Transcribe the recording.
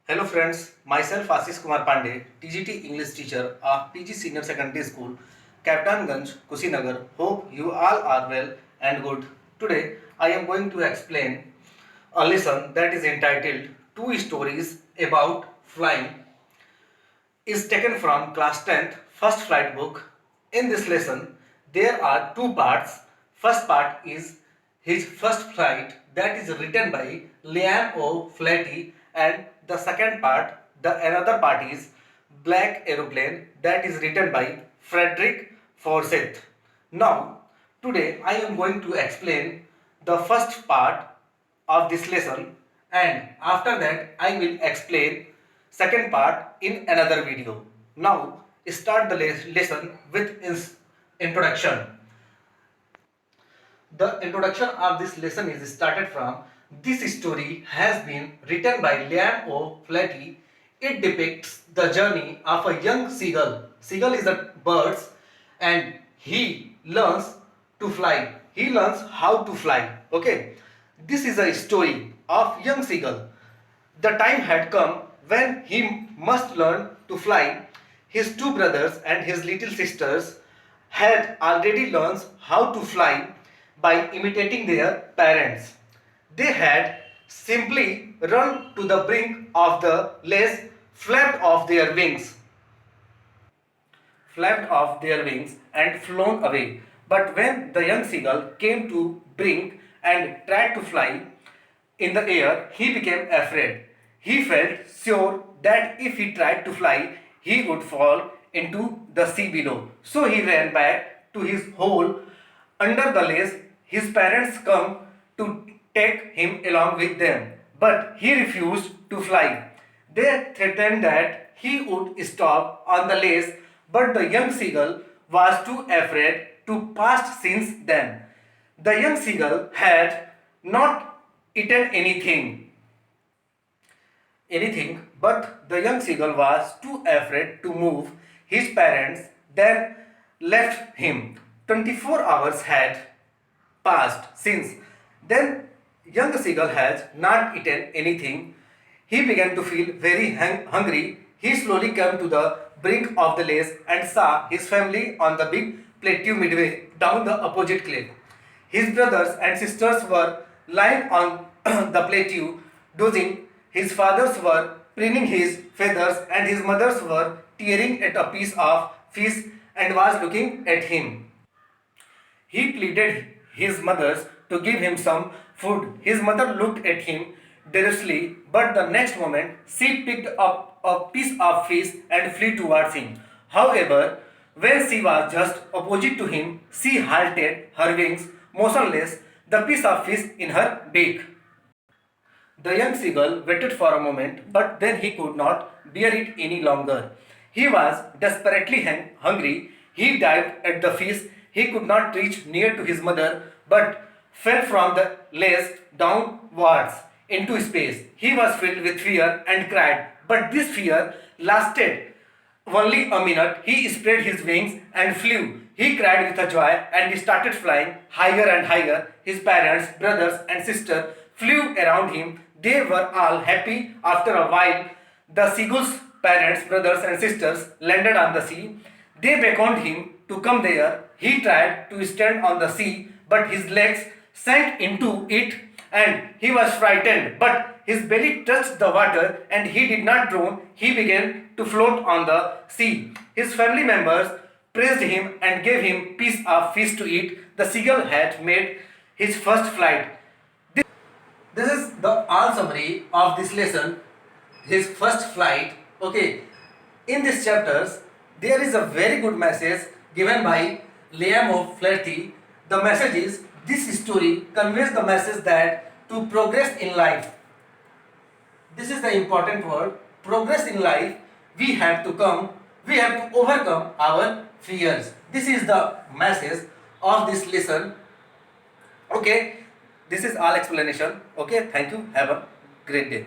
Hello friends, myself Ashish Kumar Pandey, TGT English teacher of PG Senior Secondary School, Captainganj, Kushinagar. Hope you all are well and good. Today I am going to explain a lesson that is entitled Two Stories About Flying is taken from class 10th first flight book. In this lesson, there are two parts. First part is his first flight that is written by Liam O'Flaherty, and the second part, the another part is Black Aeroplane that is written by Frederick Forsyth. Now, today I am going to explain the first part of this lesson, and after that I will explain second part in another video. Now start the lesson with its introduction. The introduction of this lesson is started from this story has been written by Liam O'Flaherty. It depicts the journey of a young seagull. Seagull is a bird and he learns to fly. He learns how to fly. Okay. This is a story of young seagull. The time had come when he must learn to fly. His two brothers and his little sisters had already learned how to fly by imitating their parents. They had simply run to the brink of the lace, flapped off their wings and flown away. But when the young seagull came to brink and tried to fly in the air, he became afraid. He felt sure that if he tried to fly, he would fall into the sea below. So he ran back to his hole under the lace. His parents come to take him along with them, but he refused to fly. They threatened that he would stop on the lace, but the young seagull was too afraid to pass since then. The young seagull had not eaten anything, but the young seagull was too afraid to move. His parents then left him. 24 hours had passed since then. Young seagull has not eaten anything. He began to feel very hungry. He slowly came to the brink of the lace and saw his family on the big plateau midway down the opposite cliff. His brothers and sisters were lying on the plateau, dozing. His fathers were preening his feathers, and his mothers were tearing at a piece of fish and was looking at him. He pleaded his mother to give him some food. His mother looked at him dubiously, but the next moment she picked up a piece of fish and flew towards him. However, when she was just opposite to him, she halted, her wings motionless, the piece of fish in her beak. The young seagull waited for a moment, but then he could not bear it any longer. He was desperately hungry. He dived at the fish. He could not reach near to his mother, but fell from the lace downwards into space. He was filled with fear and cried, but this fear lasted only a minute. He spread his wings and flew. He cried with a joy and started flying higher and higher. His parents, brothers, and sister flew around him. They were all happy. After a while, the seagull's parents, brothers, and sisters landed on the sea. They beckoned him to come there. He tried to stand on the sea, but his legs sank into it and he was frightened. But his belly touched the water and he did not drown. He began to float on the sea. His family members praised him and gave him piece of fish to eat. The seagull had made his first flight. This is the all summary of this lesson, his first flight. Okay, in these chapters there is a very good message given by Liam O'Flaherty. The message is, this story conveys the message that to progress in life, this is the important word, progress in life, we have to overcome our fears. This is the message of this lesson. Okay, this is all explanation. Okay, thank you, have a great day.